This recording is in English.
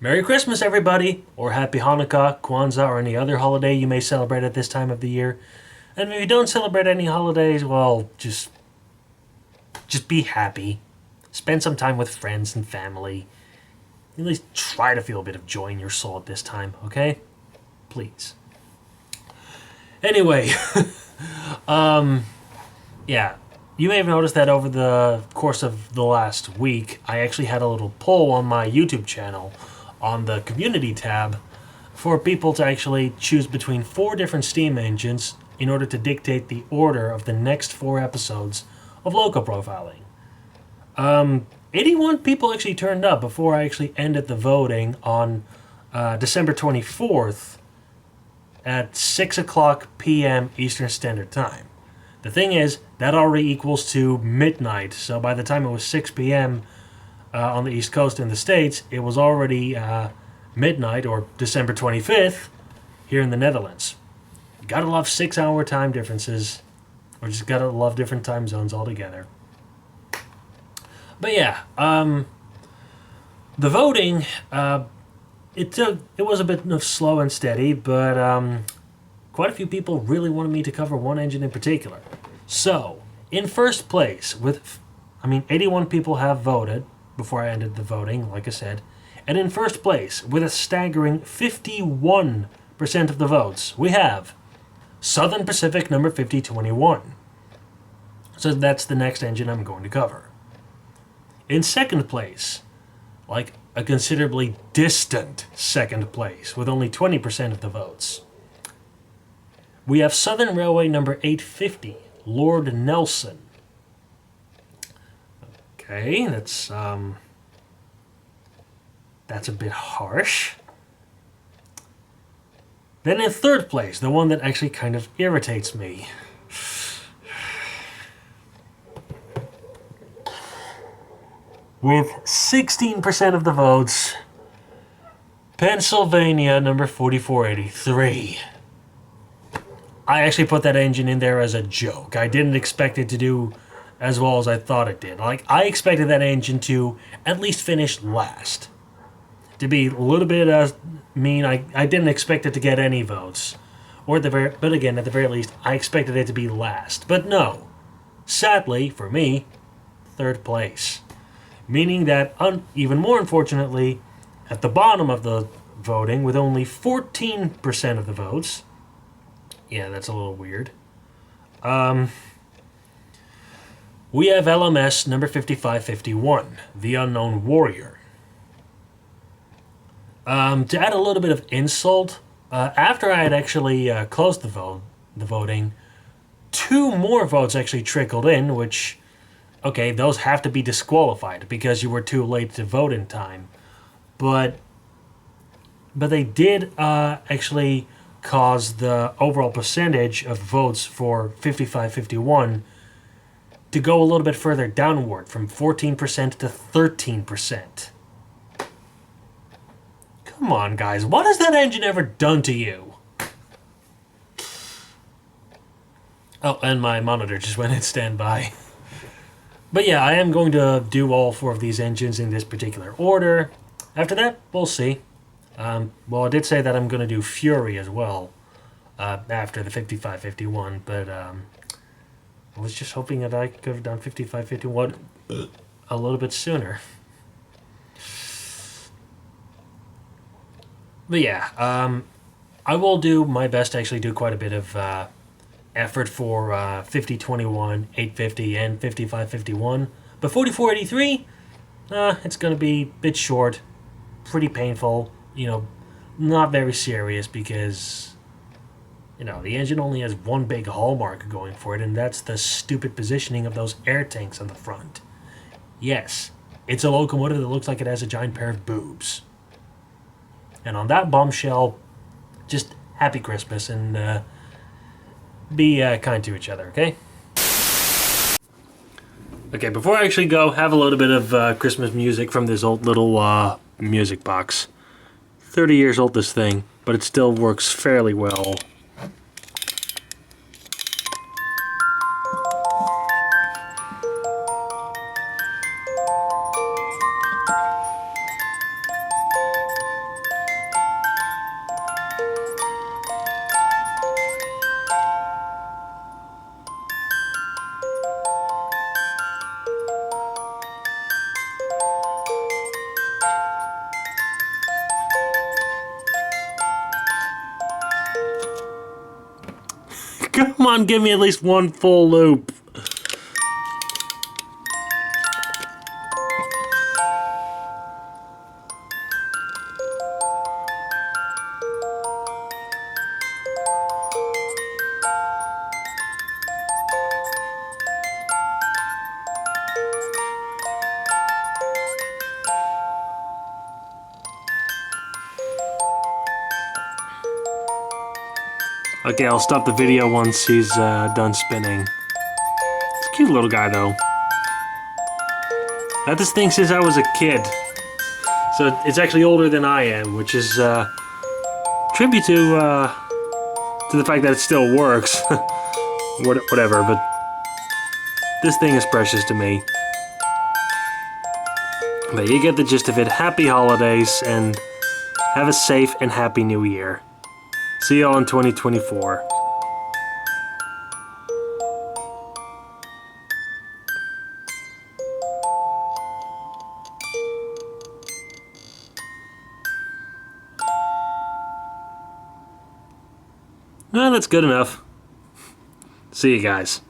Merry Christmas, everybody, or Happy Hanukkah, Kwanzaa, or any other holiday you may celebrate at this time of the year. And if you don't celebrate any holidays, well, just be happy. Spend some time with friends and family. At least try to feel a bit of joy in your soul at this time, okay? Please. Anyway, yeah, you may have noticed that over the course of the last week, I actually had a little poll on my YouTube channel on the community tab for people to actually choose between 4 different Steam engines in order to dictate the order of the next 4 episodes of Loco profiling. 81 people actually turned up before I actually ended the voting on December 24th at 6 o'clock p.m. Eastern Standard Time. The thing is, that already equals to midnight, so by the time it was 6 p.m. On the East Coast in the States, it was already midnight, or December 25th, here in the Netherlands. You gotta love 6-hour time differences, or just gotta love different time zones altogether. But yeah, the voting, it was a bit of slow and steady, but quite a few people really wanted me to cover one engine in particular. So, in first place, 81 people have voted before I ended the voting, like I said. And in first place, with a staggering 51% of the votes, we have Southern Pacific number 5021. So that's the next engine I'm going to cover. In second place, like a considerably distant second place, with only 20% of the votes, we have Southern Railway number 850, Lord Nelson. Okay, that's a bit harsh. Then in third place, the one that actually kind of irritates me. With 16% of the votes, Pennsylvania number 4483. I actually put that engine in there as a joke. I didn't expect it to do as well as I thought it did. Like, I expected that engine to at least finish last. To be a little bit mean, I didn't expect it to get any votes. But again, at the very least, I expected it to be last. But no. Sadly, for me, third place. Meaning that, even more unfortunately, at the bottom of the voting, with only 14% of the votes, yeah, that's a little weird, we have LMS number 5551, The Unknown Warrior. To add a little bit of insult, after I had actually closed the voting, 2 more votes actually trickled in, which, okay, those have to be disqualified because you were too late to vote in time. But they did actually cause the overall percentage of votes for 5551 to go a little bit further downward, from 14% to 13%. Come on, guys. What has that engine ever done to you? Oh, and my monitor just went in standby. But yeah, I am going to do all 4 of these engines in this particular order. After that, we'll see. Well, I did say that I'm going to do Fury as well after the 5551, but I was just hoping that I could have done 5551 a little bit sooner. But yeah, I will do my best to actually do quite a bit of effort for 5021, 850, and 5551. But 4483, it's going to be a bit short, pretty painful, not very serious because, the engine only has one big hallmark going for it, and that's the stupid positioning of those air tanks on the front. Yes, it's a locomotive that looks like it has a giant pair of boobs. And on that bombshell, just happy Christmas and be kind to each other, okay? Okay, before I actually go, have a little bit of Christmas music from this old little music box. 30 years old, this thing, but it still works fairly well. Come on, give me at least one full loop. Okay, I'll stop the video once he's done spinning. It's a cute little guy, though. I had this thing since I was a kid. So it's actually older than I am, which is tribute to the fact that it still works. Whatever, but this thing is precious to me. But you get the gist of it. Happy holidays, and have a safe and happy new year. See y'all in 2024. Well, that's good enough. See you guys.